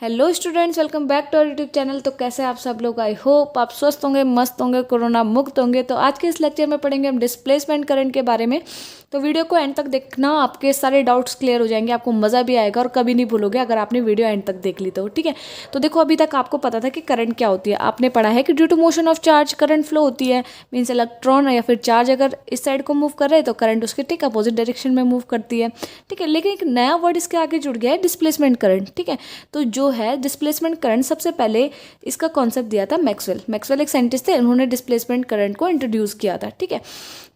Hello students, welcome back to our YouTube channel. तो कैसे आप सब लोग? आई होप आप स्वस्थ होंगे, मस्त होंगे, कोरोना मुक्त होंगे। तो आज के इस लेक्चर में पढ़ेंगे हम डिस्प्लेसमेंट करंट के बारे में। तो वीडियो को एंड तक देखना, आपके सारे डाउट्स क्लियर हो जाएंगे, आपको मज़ा भी आएगा और कभी नहीं भूलोगे अगर आपने वीडियो एंड तक देख ली तो। ठीक है, तो देखो अभी तक आपको पता था कि करंट क्या होती है। आपने पढ़ा है कि due to motion of charge current flow होती है। मीन्स इलेक्ट्रॉन या फिर चार्ज अगर इस साइड को मूव कर रहे हैं तो करंट उसके ठीक अपोजिट डायरेक्शन में मूव करती है। ठीक है, लेकिन एक नया वर्ड इसके आगे जुड़ गया है, डिस्प्लेसमेंट करंट। ठीक है, तो जो है डिस्प्लेसमेंट करंट, सबसे पहले इसका कॉन्सेप्ट दिया था मैक्सवेल एक साइंटिस्ट थे, उन्होंने डिस्प्लेसमेंट करंट को इंट्रोड्यूस किया था। ठीक है,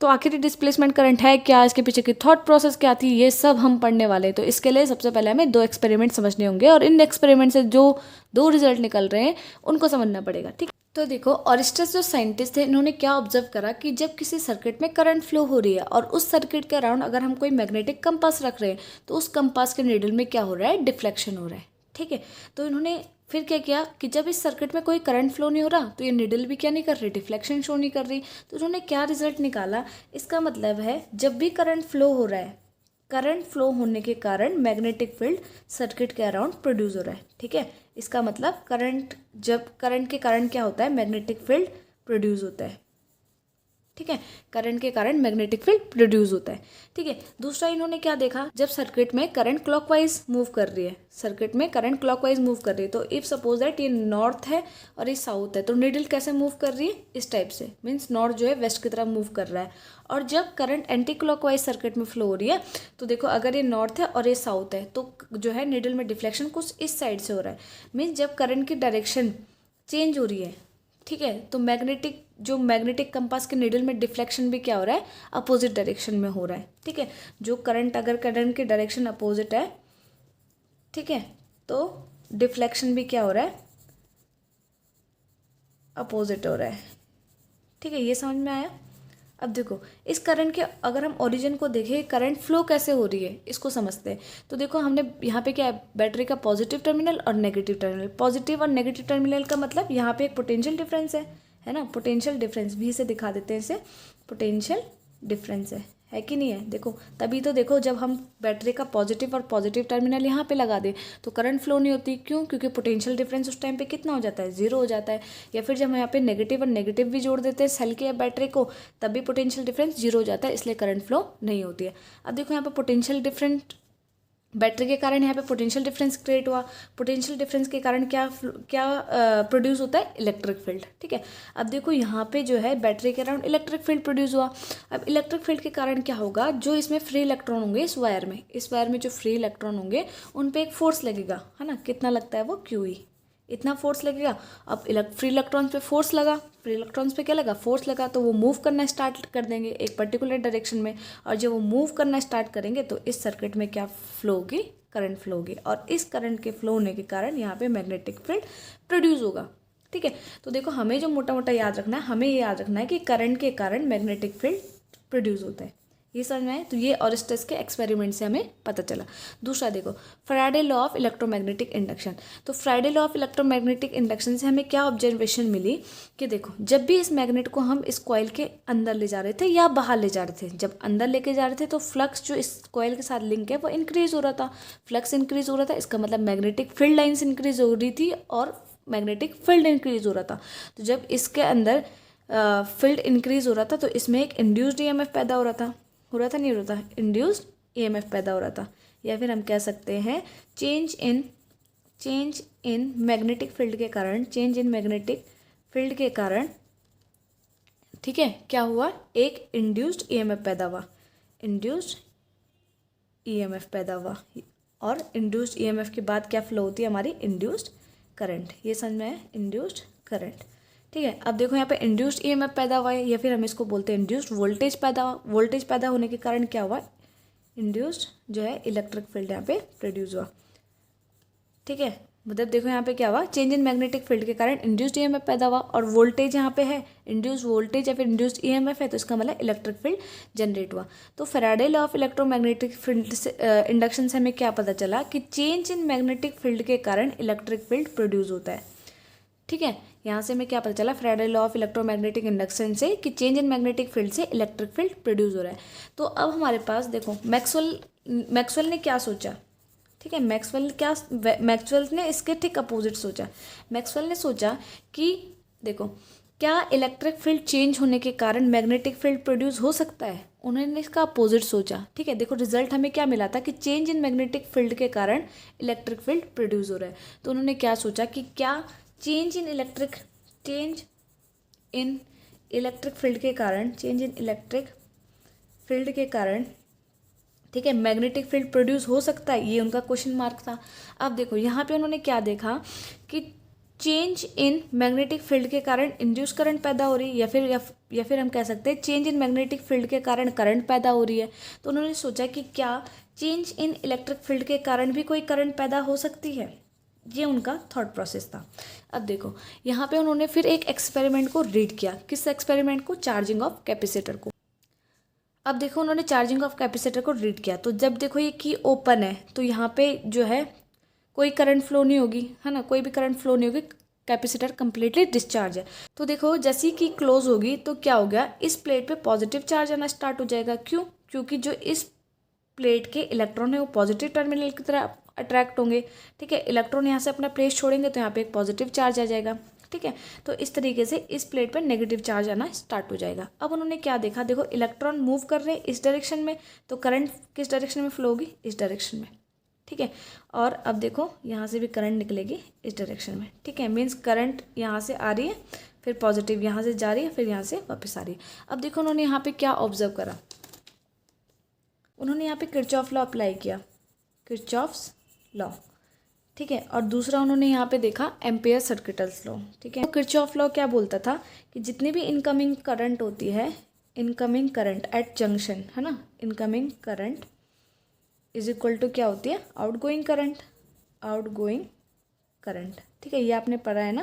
तो आखिर डिस्प्लेसमेंट करंट है क्या, इसके पीछे की थॉट प्रोसेस क्या थी, ये सब हम पढ़ने वाले हैं। तो इसके लिए सबसे पहले हमें दो एक्सपेरिमेंट समझने होंगे और इन एक्सपेरिमेंट से जो दो रिजल्ट निकल रहे हैं उनको समझना पड़ेगा। ठीक, तो देखो ऑरिस्टस जो साइंटिस्ट थे, इन्होंने क्या ऑब्जर्व करा कि जब किसी सर्किट में करंट फ्लो हो रही है और उस सर्किट के अराउंड अगर हम कोई मैग्नेटिक कंपास रख रहे हैं तो उस कंपास के नीडल में क्या हो रहा है, डिफ्लेक्शन हो रहा है। ठीक है, तो इन्होंने फिर क्या किया कि जब इस सर्किट में कोई करंट फ्लो नहीं हो रहा तो ये निडल भी क्या नहीं कर रही, डिफ्लेक्शन शो नहीं कर रही। तो उन्होंने क्या रिजल्ट निकाला, इसका मतलब है जब भी करंट फ्लो हो रहा है, करंट फ्लो होने के कारण मैग्नेटिक फील्ड सर्किट के अराउंड प्रोड्यूस हो रहा है। ठीक है, इसका मतलब करंट के कारण क्या होता है, मैग्नेटिक फील्ड प्रोड्यूस होता है। ठीक है, करंट के कारण मैग्नेटिक फील्ड प्रोड्यूस होता है। ठीक है, दूसरा इन्होंने क्या देखा, जब सर्किट में करंट क्लॉकवाइज मूव कर रही है, सर्किट में करंट क्लॉकवाइज मूव कर रही है, तो इफ सपोज दैट ये नॉर्थ है और ये साउथ है, तो नीडल कैसे मूव कर रही है, इस टाइप से। मीन्स नॉर्थ जो है वेस्ट की तरफ मूव कर रहा है। और जब करंट एंटी क्लॉकवाइज सर्किट में फ्लो हो रही है, तो देखो अगर ये नॉर्थ है और ये साउथ है तो जो है नीडल में डिफ्लेक्शन कुछ इस साइड से हो रहा है। मीन्स जब करंट की डायरेक्शन चेंज हो रही है, ठीक है, तो मैग्नेटिक कंपास के नीडल में डिफ्लेक्शन भी क्या हो रहा है, अपोजिट डायरेक्शन में हो रहा है। ठीक है, जो अगर करंट की डायरेक्शन अपोजिट है, ठीक है, तो डिफ्लेक्शन भी क्या हो रहा है, अपोजिट हो रहा है। ठीक है, ये समझ में आया। अब देखो इस करंट के अगर हम ओरिजिन को देखें, करंट फ्लो कैसे हो रही है इसको समझते हैं। तो देखो हमने यहाँ पे क्या है, बैटरी का पॉजिटिव टर्मिनल और नेगेटिव टर्मिनल। पॉजिटिव और नेगेटिव टर्मिनल का मतलब यहाँ पे एक पोटेंशियल डिफरेंस है ना, पोटेंशियल डिफरेंस भी से दिखा देते हैं इसे, पोटेंशियल डिफरेंस है कि नहीं है। देखो तभी तो देखो जब हम बैटरी का पॉजिटिव टर्मिनल यहाँ पे लगा दें तो करंट फ्लो नहीं होती। क्यों? क्योंकि पोटेंशियल डिफरेंस उस टाइम पे कितना हो जाता है, जीरो हो जाता है। या फिर जब हम यहाँ पे नेगेटिव और नेगेटिव भी जोड़ देते हैं सेल के या बैटरी को, तब भी पोटेंशियल डिफरेंस जीरो हो जाता है, इसलिए करंट फ्लो नहीं होती है। अब देखो यहाँ पे पोटेंशियल डिफरेंट बैटरी के कारण यहाँ पे पोटेंशियल डिफरेंस क्रिएट हुआ। पोटेंशियल डिफरेंस के कारण क्या प्रोड्यूस होता है, इलेक्ट्रिक फील्ड। ठीक है, अब देखो यहाँ पे जो है बैटरी के अराउंड इलेक्ट्रिक फील्ड प्रोड्यूस हुआ। अब इलेक्ट्रिक फील्ड के कारण क्या होगा, जो इसमें फ्री इलेक्ट्रॉन होंगे इस वायर में जो फ्री इलेक्ट्रॉन होंगे उन पे एक फोर्स लगेगा, है ना, कितना लगता है वो, QE, इतना फोर्स लगेगा। अब फ्री इलेक्ट्रॉन्स पे फोर्स लगा, फ्री इलेक्ट्रॉन्स पे क्या लगा, फोर्स लगा, तो वो मूव करना स्टार्ट कर देंगे एक पर्टिकुलर डायरेक्शन में। और जब वो मूव करना स्टार्ट करेंगे तो इस सर्किट में क्या फ्लो होगी, करंट फ्लो होगी। और इस करंट के फ्लो होने के कारण यहाँ पे मैग्नेटिक फील्ड प्रोड्यूस होगा। ठीक है, तो देखो हमें जो मोटा मोटा याद रखना है, हमें ये याद रखना है कि करंट के कारण मैग्नेटिक फील्ड प्रोड्यूस होता है। ये समझ में आए, तो ये ऑरिस्टस के एक्सपेरिमेंट से हमें पता चला। दूसरा देखो Faraday law of electromagnetic induction. तो Faraday law of electromagnetic induction से हमें क्या ऑब्जर्वेशन मिली कि देखो जब भी इस मैग्नेट को हम इस कॉइल के अंदर ले जा रहे थे या बाहर ले जा रहे थे, जब अंदर लेके जा रहे थे तो फ्लक्स जो इस कॉइल के साथ लिंक है वो इंक्रीज हो रहा था, फ्लक्स इंक्रीज हो रहा था। इसका मतलब मैग्नेटिक फील्ड लाइन्स इंक्रीज हो रही थी और मैग्नेटिक फील्ड इंक्रीज हो रहा था। तो जब इसके अंदर फील्ड इंक्रीज हो रहा था तो इसमें एक इंड्यूस्ड EMF पैदा हो रहा था, नहीं हो रहा था, इंड्यूस्ड EMF पैदा हो रहा था। या फिर हम कह सकते हैं चेंज इन मैग्नेटिक फील्ड के कारण, ठीक है, क्या हुआ, एक इंड्यूस्ड EMF पैदा हुआ। और इंड्यूस्ड EMF के बाद क्या फ्लो होती है हमारी, इंड्यूस्ड करंट। ये समझ में है, इंड्यूस्ड करंट। ठीक है, अब देखो यहाँ पे इंड्यूस्ड EMF पैदा हुआ है, या फिर हम इसको बोलते हैं इंड्यूस्ड वोल्टेज पैदा होने के कारण क्या हुआ, इंड्यूस्ड जो है इलेक्ट्रिक फील्ड यहाँ पे प्रोड्यूस हुआ। ठीक है, मतलब देखो यहाँ पे क्या हुआ, चेंज इन मैग्नेटिक फील्ड के कारण इंड्यूस्ड EMF पैदा हुआ। और वोल्टेज यहाँ पे है, इंड्यूस्ड वोल्टेज या फिर इंड्यूस्ड EMF है, तो इसका मतलब इलेक्ट्रिक फील्ड जनरेट हुआ। तो Faraday law of electromagnetic field से इंडक्शन से हमें क्या पता चला कि चेंज इन मैग्नेटिक फील्ड के कारण इलेक्ट्रिक फील्ड प्रोड्यूस होता है। ठीक है, यहाँ से हमें क्या पता चला, Faraday law of electromagnetic induction से, कि चेंज इन मैग्नेटिक फील्ड से इलेक्ट्रिक फील्ड प्रोड्यूस हो रहा है। तो अब हमारे पास देखो मैक्सवेल ने क्या सोचा, ठीक है। मैक्सवेल ने इसके ठीक अपोजिट सोचा। मैक्सवेल ने सोचा कि देखो, क्या इलेक्ट्रिक फील्ड चेंज होने के कारण मैग्नेटिक फील्ड प्रोड्यूस हो सकता है? उन्होंने इसका अपोजिट सोचा। ठीक है, देखो रिजल्ट हमें क्या मिला था कि चेंज इन मैग्नेटिक फील्ड के कारण इलेक्ट्रिक फील्ड प्रोड्यूस हो रहा है। तो उन्होंने क्या सोचा कि क्या चेंज इन इलेक्ट्रिक फील्ड के कारण ठीक है मैग्नेटिक फील्ड प्रोड्यूस हो सकता है, ये उनका क्वेश्चन मार्क था। अब देखो यहाँ पे उन्होंने क्या देखा कि चेंज इन मैग्नेटिक फील्ड के कारण इंड्यूस करंट पैदा हो रही है, या फिर हम कह सकते हैं चेंज इन मैग्नेटिक फील्ड के कारण करंट पैदा हो रही है। तो उन्होंने सोचा कि क्या चेंज इन इलेक्ट्रिक फील्ड के कारण भी कोई करंट पैदा हो सकती है, ये उनका थॉट प्रोसेस था। अब देखो यहाँ पे उन्होंने फिर एक एक्सपेरिमेंट को रीड किया। किस एक्सपेरिमेंट को? चार्जिंग ऑफ कैपेसिटर को। अब देखो उन्होंने चार्जिंग ऑफ कैपेसिटर को रीड किया, तो जब देखो ये की ओपन है तो यहाँ पे जो है कोई करंट फ्लो नहीं होगी, है ना, कोई भी करंट फ्लो नहीं होगी, कैपेसिटर कंप्लीटली डिस्चार्ज है। तो देखो जैसी की क्लोज होगी तो क्या हो गया, इस प्लेट पे पॉजिटिव चार्ज आना स्टार्ट हो जाएगा। क्यों? क्योंकि जो इस प्लेट के इलेक्ट्रॉन है वो पॉजिटिव टर्मिनल की तरह अट्रैक्ट होंगे। ठीक है, इलेक्ट्रॉन यहाँ से अपना प्लेस छोड़ेंगे तो यहाँ पे एक पॉजिटिव चार्ज आ जाएगा। ठीक है, तो इस तरीके से इस प्लेट पर नेगेटिव चार्ज आना स्टार्ट हो जाएगा। अब उन्होंने क्या देखा, देखो इलेक्ट्रॉन मूव कर रहे हैं इस डायरेक्शन में, तो करंट किस डायरेक्शन में फ्लो होगी? इस डायरेक्शन में। ठीक है, और अब देखो यहाँ से भी करंट निकलेगी इस डायरेक्शन में। ठीक है, मीन्स करंट यहाँ से आ रही है, फिर पॉजिटिव यहाँ से जा रही है, फिर यहाँ से वापस आ रही है। अब देखो उन्होंने यहाँ पे क्या ऑब्जर्व करा, उन्होंने यहाँ पे किरचॉफ लॉ अप्लाई किया, किरचॉफ्स लॉ। ठीक है, और दूसरा उन्होंने यहाँ पे देखा एम्पेयर सर्किटल्स लॉ। ठीक है, तो किरचॉफ लॉ क्या बोलता था कि जितनी भी इनकमिंग करंट होती है, इनकमिंग करंट एट जंक्शन, है ना, incoming current is equal to क्या होती है? Outgoing current. ठीक है, ये आपने पढ़ा है ना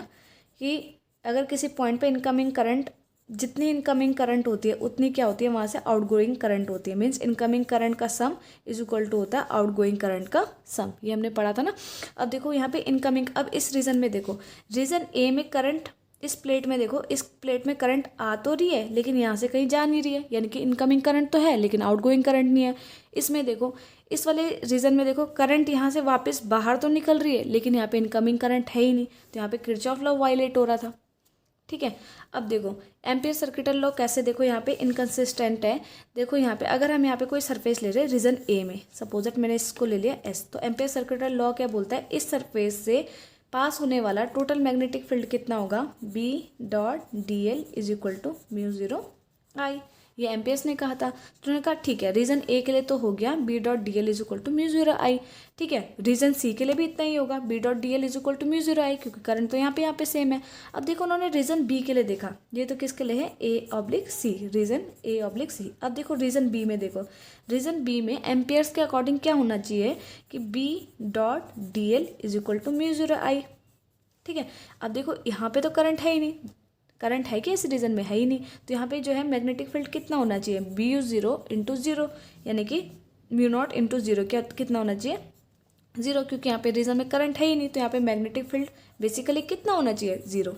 कि अगर किसी पॉइंट पे इनकमिंग करंट, जितनी इनकमिंग करंट होती है उतनी क्या होती है, वहाँ से आउटगोइंग करंट होती है। मीन्स इनकमिंग करंट का सम इज इक्वल टू होता है आउटगोइंग करंट का सम। ये हमने पढ़ा था ना। अब देखो यहाँ पे इनकमिंग, अब इस रीजन में देखो, रीजन ए में करंट, इस प्लेट में देखो, इस प्लेट में करंट आ तो रही है लेकिन यहाँ से कहीं जा नहीं रही है, यानी कि इनकमिंग करंट तो है लेकिन आउटगोइंग करंट नहीं है। इसमें देखो, इस वाले रीजन में देखो, करंट यहाँ से वापस बाहर तो निकल रही है लेकिन यहाँ पे इनकमिंग करंट है ही नहीं, तो यहाँ पे किरचॉफ लॉ वायलेट हो रहा था। ठीक है, अब देखो एम्पियर सर्किटल लॉ कैसे, देखो यहाँ पे इनकंसिस्टेंट है। देखो यहाँ पे अगर हम यहाँ पे कोई सरफेस ले रहे हैं रीजन ए में, सपोज मैंने इसको ले लिया एस, तो एम्पियर सर्किटल लॉ क्या बोलता है, इस सरफेस से पास होने वाला टोटल मैग्नेटिक फील्ड कितना होगा? B dot D L is equal to mu zero I. ये एम्पियर्स ने कहा था। तो उन्होंने कहा ठीक है, रीजन ए के लिए तो हो गया B dot D L is equal to mu zero I. ठीक है, रीजन सी के लिए भी इतना ही होगा, B dot D L is equal to mu zero I, क्योंकि करंट तो यहाँ पे सेम है। अब देखो उन्होंने रीजन बी के लिए देखा, ये तो किसके लिए है? A oblique C, region A oblique C. अब देखो रीजन बी में, देखो रीजन बी में एम्पियर्स के अकॉर्डिंग क्या होना चाहिए कि B dot D L is equal to mu zero I. ठीक है, अब देखो यहाँ पे तो करंट है ही नहीं, करंट है कि इस रीजन में है ही नहीं, तो यहाँ पे जो है मैग्नेटिक फील्ड कितना होना चाहिए? B U zero into zero, यानी कि म्यू नॉट इंटू ज़ीरो, क्या कितना होना चाहिए? ज़ीरो, क्योंकि यहाँ पे रीजन में करंट है ही नहीं, तो यहाँ पे मैग्नेटिक फील्ड बेसिकली कितना होना चाहिए? ज़ीरो।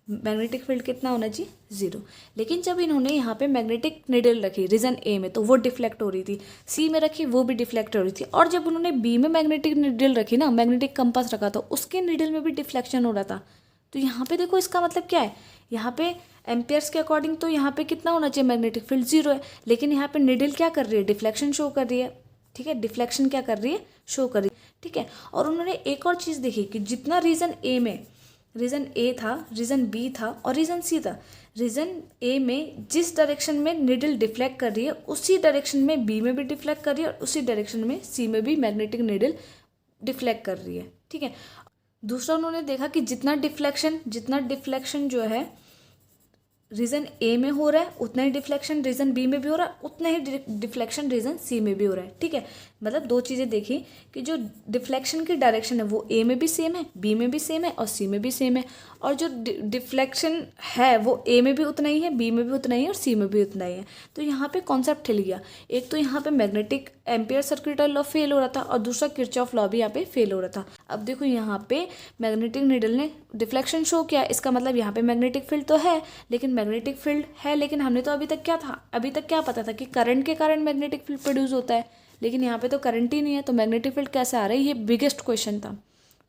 मैग्नेटिक फील्ड कितना होना चाहिए? ज़ीरो। लेकिन जब इन्होंने यहाँ पे मैग्नेटिक निडल रखी रीजन ए में तो वो डिफ्लेक्ट हो रही थी, सी में रखी वो भी डिफ्लेक्ट हो रही थी, और जब उन्होंने बी में मैग्नेटिक निडल रखी ना, मैग्नेटिक कंपास रखा, तो उसके निडल में भी डिफ्लेक्शन हो रहा था। तो यहाँ पे देखो इसका मतलब क्या है, यहाँ पे एम्पियर्स के अकॉर्डिंग तो यहाँ पे कितना होना चाहिए? मैग्नेटिक फील्ड ज़ीरो है, लेकिन यहाँ पे निडल क्या कर रही है? डिफ्लेक्शन शो कर रही है। ठीक है, डिफ्लेक्शन क्या कर रही है? शो कर रही है। ठीक है, और उन्होंने एक और चीज़ देखी कि जितना रीजन ए में, रीजन ए था, रीजन बी था और रीजन सी था, रीजन ए में जिस डायरेक्शन में निडल डिफ्लेक्ट कर रही है उसी डायरेक्शन में बी में भी डिफ्लेक्ट कर रही है और उसी डायरेक्शन में सी में भी मैग्नेटिक निडल डिफ्लेक्ट कर रही है। ठीक है, दूसरा उन्होंने देखा कि जितना डिफ्लेक्शन जो है रीजन ए में हो रहा है उतना ही डिफ्लेक्शन रीजन बी में भी हो रहा है, उतना ही डिफ्लेक्शन रीजन सी में भी हो रहा है। ठीक है, मतलब दो चीज़ें देखी कि जो डिफ्लेक्शन की डायरेक्शन है वो ए में भी सेम है, बी में भी सेम है और सी में भी सेम है, और जो डिफ्लेक्शन है वो ए में भी उतना ही है, बी में भी उतना ही है और सी में भी उतना ही है। तो यहाँ पे कॉन्सेप्ट हिल गया। एक तो यहाँ पे magnetic ampere circuital law fail हो रहा था और दूसरा किरचॉफ लॉ भी यहाँ पे फेल हो रहा था। अब देखो यहाँ पे मैग्नेटिक नीडल ने डिफ्लेक्शन शो किया, इसका मतलब यहाँ पे मैग्नेटिक फील्ड तो है, लेकिन मैग्नेटिक फील्ड है, लेकिन हमने तो अभी तक क्या पता था कि करंट के कारण मैग्नेटिक फील्ड प्रोड्यूस होता है, लेकिन यहाँ पे तो करंट ही नहीं है, तो मैग्नेटिक फील्ड कैसे आ रहा है, ये बिगेस्ट क्वेश्चन था।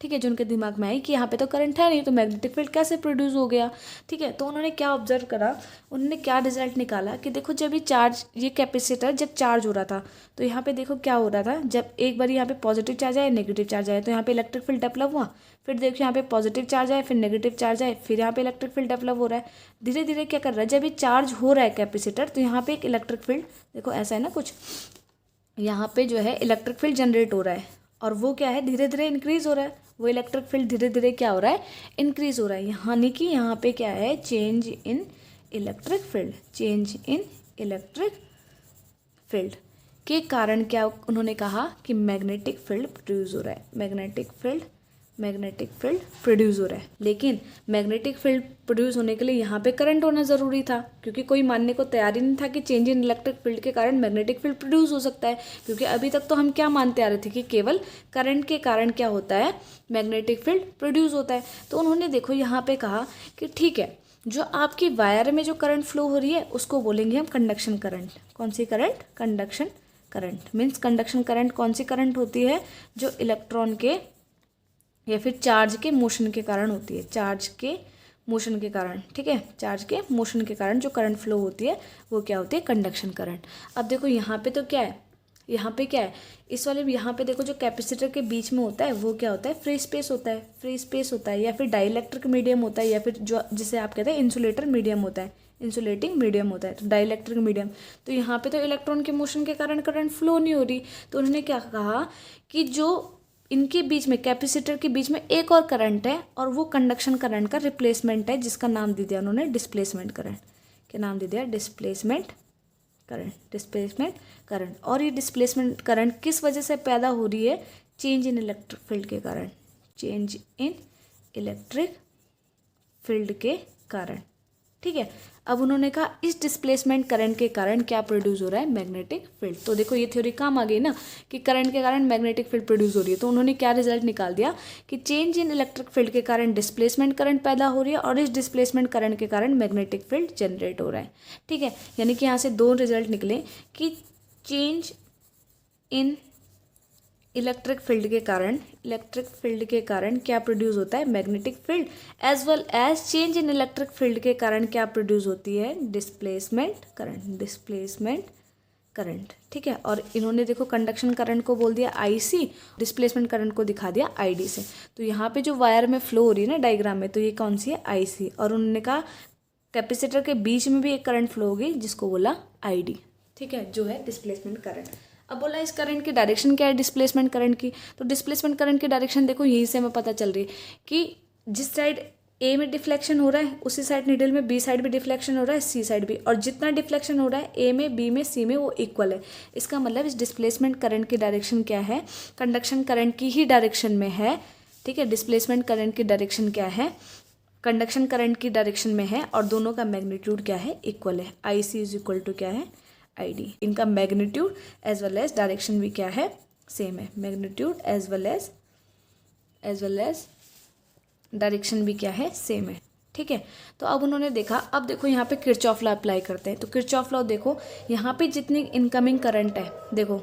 ठीक है, जो उनके दिमाग में आई कि यहाँ पे तो करंट है नहीं, तो मैग्नेटिक फील्ड कैसे प्रोड्यूस हो गया। ठीक है, तो उन्होंने क्या ऑब्जर्व करा, उन्होंने क्या रिजल्ट निकाला कि देखो जब ये कैपेसिटर जब चार्ज हो रहा था, तो यहाँ पे देखो क्या हो रहा था, जब एक बार यहाँ पे पॉजिटिव चार्ज आया, नेगेटिव चार्ज आया, तो यहाँ पे इलेक्ट्रिक फील्ड डेवलप हुआ। फिर देखो यहाँ पे पॉजिटिव चार्ज आया, फिर नेगेटिव चार्ज आए, फिर यहाँ पे इलेक्ट्रिक फील्ड डेवलप हो रहा है। धीरे धीरे क्या कर रहा है, जब ये चार्ज हो रहा है कैपेसिटर, तो यहाँ पे एक इलेक्ट्रिक फील्ड, देखो ऐसा है ना कुछ, यहाँ पे जो है इलेक्ट्रिक फील्ड जनरेट हो रहा है, और वो क्या है धीरे धीरे इंक्रीज हो रहा है, वो इलेक्ट्रिक फील्ड धीरे धीरे क्या हो रहा है, इंक्रीज हो रहा है। यानी कि यहाँ पे क्या है, change in electric field, change in electric field के कारण क्या उन्होंने कहा कि मैग्नेटिक फील्ड प्रोड्यूस हो रहा है, मैग्नेटिक फील्ड प्रोड्यूस हो रहा है। लेकिन मैग्नेटिक फील्ड प्रोड्यूस होने के लिए यहाँ पे करंट होना ज़रूरी था, क्योंकि कोई मानने को तैयार ही नहीं था कि चेंज इन इलेक्ट्रिक फील्ड के कारण मैग्नेटिक फील्ड प्रोड्यूस हो सकता है। क्योंकि अभी तक तो हम क्या मानते आ रहे थे कि केवल करंट के कारण क्या होता है, मैग्नेटिक फील्ड प्रोड्यूस होता है। तो उन्होंने देखो यहाँ पे कहा कि ठीक है, जो आपकी वायर में जो करंट फ्लो हो रही है उसको बोलेंगे हम कंडक्शन करंट। कौन सी current, conduction current. Means conduction current कौन सी करंट होती है, जो इलेक्ट्रॉन के या फिर चार्ज के मोशन के कारण होती है, चार्ज के मोशन के कारण। ठीक है, चार्ज के मोशन के कारण जो करंट फ्लो होती है वो क्या होती है, कंडक्शन करंट। अब देखो यहाँ पे तो क्या है, यहाँ पे क्या है, इस वाले यहाँ पे देखो जो कैपेसिटर के बीच में होता है वो क्या होता है, फ्री स्पेस होता है, फ्री स्पेस होता है, या फिर डाइलेक्ट्रिक मीडियम होता है, या फिर जो जिसे आप कहते हैं इंसुलेटर मीडियम होता है, इंसुलेटिंग मीडियम होता है, तो डाइलेक्ट्रिक मीडियम। तो यहाँ पे तो इलेक्ट्रॉन के मोशन के कारण करंट फ्लो नहीं हो रही, तो उन्होंने क्या कहा कि जो इनके बीच में, कैपेसिटर के बीच में एक और करंट है, और वो कंडक्शन करंट का रिप्लेसमेंट है, जिसका नाम दे दिया उन्होंने डिस्प्लेसमेंट करंट। क्या नाम दे दिया, डिस्प्लेसमेंट करंट, डिस्प्लेसमेंट करंट। और ये डिस्प्लेसमेंट करंट किस वजह से पैदा हो रही है, चेंज इन इलेक्ट्रिक फील्ड के कारण, चेंज इन इलेक्ट्रिक फील्ड के कारण। ठीक है, अब उन्होंने कहा इस डिस्प्लेसमेंट करंट के कारण क्या प्रोड्यूस हो रहा है, मैग्नेटिक फील्ड। तो देखो ये थ्योरी काम आ गई ना कि करंट के कारण मैग्नेटिक फील्ड प्रोड्यूस हो रही है। तो उन्होंने क्या रिजल्ट निकाल दिया कि चेंज इन इलेक्ट्रिक फील्ड के कारण डिस्प्लेसमेंट करंट पैदा हो रही है, और इस डिस्प्लेसमेंट करंट के कारण मैग्नेटिक फील्ड जनरेट हो रहा है। ठीक है, यानी कि यहाँ से दो रिजल्ट निकले कि चेंज इन इलेक्ट्रिक फील्ड के कारण क्या प्रोड्यूस होता है, magnetic field, as well as change in electric field के कारण क्या प्रोड्यूस होती है, डिस्प्लेसमेंट करंट। ठीक है, और इन्होंने देखो कंडक्शन करंट को बोल दिया IC, डिस्प्लेसमेंट करंट को दिखा दिया ID से। तो यहाँ पे जो वायर में फ्लो हो रही है ना डायग्राम में, तो ये कौन सी है, IC। और उन्होंने कहा कैपेसिटर के बीच में भी एक करंट फ्लो होगी, जिसको बोला ID। ठीक है, जो है डिस्प्लेसमेंट करंट। अब बोला इस करंट की डायरेक्शन क्या है, डिस्प्लेसमेंट करंट की। तो डिस्प्लेसमेंट करंट की डायरेक्शन देखो यहीं से हमें पता चल रही है कि जिस साइड A में डिफ्लेक्शन हो रहा है, उसी साइड नीडल में B साइड भी डिफ्लेक्शन हो रहा है, C साइड भी, और जितना डिफ्लेक्शन हो रहा है A में, B में, C में, वो इक्वल है। इसका मतलब इस डिस्प्लेसमेंट करंट की डायरेक्शन क्या है, कंडक्शन करंट की ही डायरेक्शन में है। ठीक है, डिस्प्लेसमेंट करंट की डायरेक्शन क्या है, कंडक्शन करंट की डायरेक्शन में है, और दोनों का मैग्नीट्यूड क्या है, इक्वल है। IC इज इक्वल टू क्या है, ID। इनका magnitude as well as direction भी क्या है, सेम है। Magnitude as well as direction भी क्या है, सेम है। ठीक है, तो अब उन्होंने देखा, अब देखो यहाँ पे किरचॉफ लॉ अप्लाई करते हैं। तो किरचॉफ लॉ देखो, यहाँ पे जितनी इनकमिंग करंट है, देखो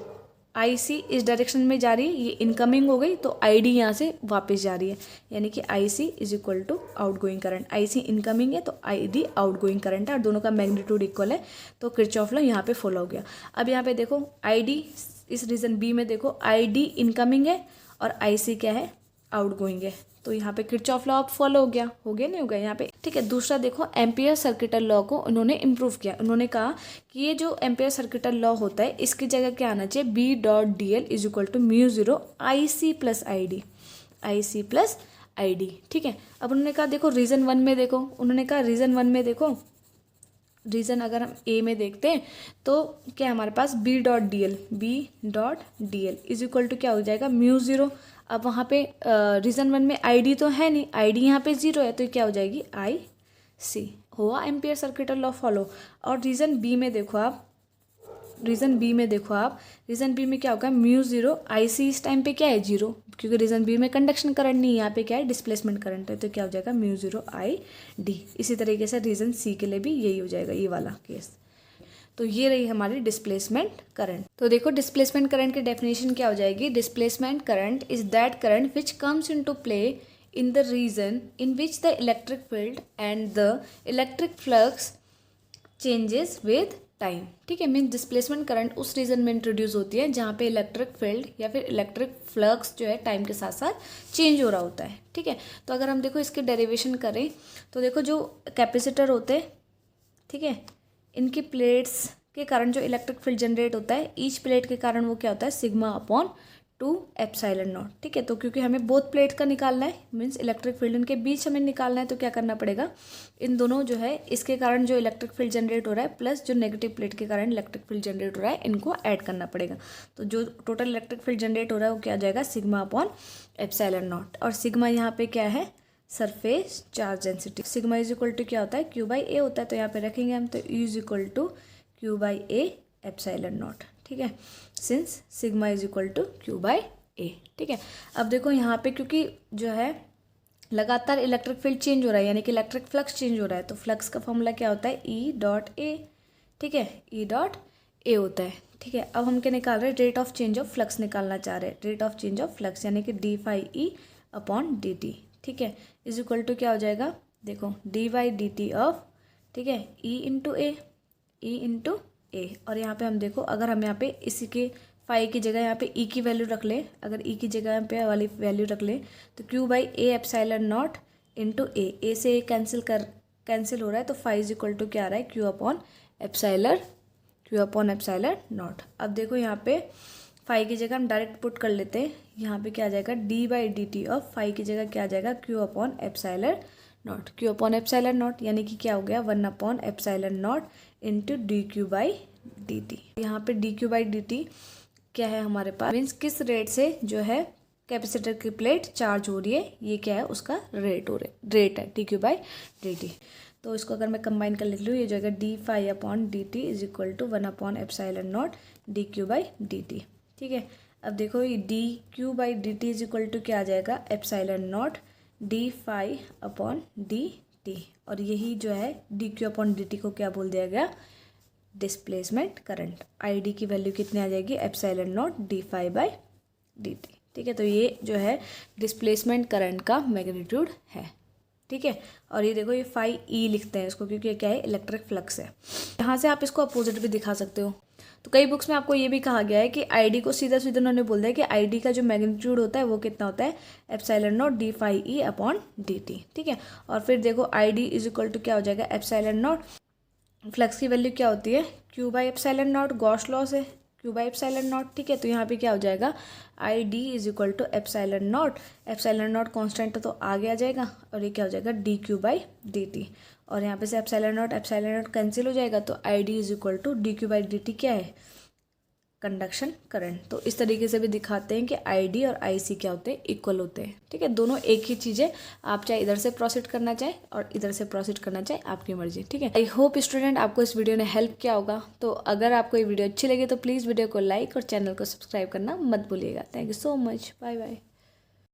IC इस डायरेक्शन में जा रही है, ये इनकमिंग हो गई, तो ID यहाँ से वापस जा रही है, यानी कि IC is equal to outgoing current. IC incoming है तो ID आउटगोइंग करंट है, और दोनों का मैग्नीट्यूड इक्वल है, तो किरचॉफ लॉ यहाँ पे फॉलो हो गया। अब यहाँ पे देखो ID इस रीजन B में देखो ID इनकमिंग है और IC क्या है, आउटगोइंग है, तो यहाँ पे किरचॉफ लॉ अब फॉलो हो गया नहीं हो गया यहाँ पे। ठीक है, दूसरा देखो एम्पियर सर्किटल लॉ को उन्होंने इम्प्रूव किया। उन्होंने कहा कि ये जो एम्पियर सर्किटल लॉ होता है, इसकी जगह क्या आना चाहिए, B.dl is equal to μ0 IC plus ID। ठीक है, अब उन्होंने कहा देखो रीजन 1 में देखो, उन्होंने कहा रीजन अगर हम A में देखते हैं तो क्या हमारे पास B.dl इज इक्वल टू क्या हो जाएगा, μ0। अब वहाँ पे रीजन 1 में ID तो है नहीं, ID यहाँ पे 0 है, तो क्या हो जाएगी, IC। हुआ एम्पियर सर्किटल लॉ फॉलो। और रीजन B में देखो आप, रीजन बी में क्या होगा, μ0 IC इस टाइम पे क्या है, 0, क्योंकि रीजन बी में कंडक्शन करंट नहीं है, यहाँ पे क्या है, डिस्प्लेसमेंट करंट है, तो क्या हो जाएगा, μ0 ID। इसी तरीके से रीजन C के लिए भी यही हो जाएगा, ये वाला केस। तो ये रही हमारी डिस्प्लेसमेंट करंट। तो देखो डिस्प्लेसमेंट करंट की डेफिनेशन क्या हो जाएगी, displacement current is that current which comes into play in the region in which the electric field and the electric flux changes with time. ठीक है, मीन डिस्प्लेसमेंट करंट उस reason में introduce होती है जहाँ पे इलेक्ट्रिक फील्ड या फिर इलेक्ट्रिक फ्लक्स जो है टाइम के साथ साथ चेंज हो रहा होता है। ठीक है, तो अगर हम देखो इसके डेरिवेशन करें तो देखो जो कैपेसिटर होते हैं, ठीक है, इनकी प्लेट्स के कारण जो इलेक्ट्रिक फील्ड जनरेट होता है, ईच प्लेट के कारण वो क्या होता है, सिग्मा अपॉन 2 एप्सिलॉन नॉट। ठीक है, तो क्योंकि हमें बोथ प्लेट का निकालना है, मीन्स इलेक्ट्रिक फील्ड इनके बीच हमें निकालना है, तो क्या करना पड़ेगा, इन दोनों जो है इसके कारण जो इलेक्ट्रिक फील्ड जनरेट हो रहा है प्लस जो नेगेटिव प्लेट के कारण इलेक्ट्रिक फील्ड जनरेट हो रहा है, इनको ऐड करना पड़ेगा। तो जो टोटल इलेक्ट्रिक फील्ड जनरेट हो रहा है वो क्या आ जाएगा, सिग्मा अपॉन एप्सिलॉन नॉट। और सिग्मा यहाँ पे क्या है, surface charge density. Sigma is equal to क्या होता है, क्यू बाई ए होता है, तो यहाँ पे रखेंगे हम, तो U is equal to Q by A epsilon not. ठीक है, since sigma is equal to Q by A. ठीक है, अब देखो यहाँ पे क्योंकि जो है लगातार इलेक्ट्रिक फील्ड चेंज हो रहा है, यानी कि इलेक्ट्रिक फ्लक्स चेंज हो रहा है, तो फ्लक्स का फॉर्मूला क्या होता है, ई डॉट ए। ठीक है, ई डॉट ए होता है। ठीक है, अब हम क्या निकाल रहे हैं, rate of change of flux निकालना चाह रहे हैं, rate of change of flux यानी कि d phi E upon d t. ठीक है, इज इक्वल टू क्या हो जाएगा, देखो d y d t of, ठीक है, ई इंटू ए, ई इंटू ए। और यहाँ पे हम देखो, अगर हम यहाँ पे इसी के फाई की जगह यहाँ पे ई की वैल्यू रख ले, अगर ई की जगह यहाँ पे वाली वैल्यू रख ले, तो Q by A epsilon not into A से ए कैंसिल हो रहा है, तो फाई इज इक्वल टू क्या आ रहा है, क्यू अपॉन एप्सिलॉन नॉट। अब देखो यहाँ पे फाई की जगह हम डायरेक्ट पुट कर लेते हैं, यहाँ पे क्या आ जाएगा, d by d t of phi की जगह क्या आ जाएगा, q upon epsilon naught. Q upon epsilon naught यानी कि क्या हो गया, 1 upon epsilon not into d q by d t. यहाँ पे d q by d t क्या है हमारे पास, मीन्स किस रेट से जो है कैपेसिटर की प्लेट चार्ज हो रही है, ये क्या है उसका रेट है, d q by d T. तो इसको अगर मैं कंबाइन कर लिख लूँ, ये जो है d phi upon d t is equal to 1 upon epsilon naught d q by d t. ठीक है, अब देखो ये d q by d t is equal to क्या आ जाएगा, epsilon naught d phi upon d t. और यही जो है d q upon d t को क्या बोल दिया गया, डिस्प्लेसमेंट करंट। आई डी की वैल्यू कितनी आ जाएगी, epsilon naught d phi by d t. ठीक है, तो ये जो है डिस्प्लेसमेंट करंट का मैग्नीट्यूड है। ठीक है, और ये देखो ये फाई ई लिखते हैं इसको, क्योंकि ये क्या है, इलेक्ट्रिक फ्लक्स है। यहाँ से आप इसको अपोजिट भी दिखा सकते हो। तो कई बुक्स में आपको ये भी कहा गया है कि आई डी को सीधा सीधा उन्होंने बोल दिया कि आई डी का जो मैग्नीट्यूड होता है वो कितना होता है, epsilon naught d phi E upon d t. ठीक है, और फिर देखो I D is equal to क्या हो जाएगा, एप्सिलॉन नॉट, फ्लक्स की वैल्यू क्या होती है, q by epsilon naught, Gauss law से क्यू बाई एप्सिलॉन नॉट। ठीक है, तो यहाँ पे क्या हो जाएगा, I D is equal to epsilon naught constant तो आगे आ जाएगा, और ये क्या हो जाएगा, D q by d t. और यहाँ पे से एप्सिलॉन नॉट कैंसिल हो जाएगा, तो I D is equal to d q by d t क्या है, कंडक्शन करंट। तो इस तरीके से भी दिखाते हैं कि आई डी और आई सी क्या होते हैं, इक्वल होते हैं। ठीक है, दोनों एक ही चीज़ है, आप चाहे इधर से प्रोसीड करना चाहे और इधर से प्रोसीड करना चाहे, आपकी मर्जी। ठीक है, आई होप स्टूडेंट आपको इस वीडियो ने हेल्प किया होगा। तो अगर आपको ये वीडियो अच्छी लगी तो प्लीज़ वीडियो को लाइक और चैनल को सब्सक्राइब करना मत भूलिएगा। Thank you so much, bye bye.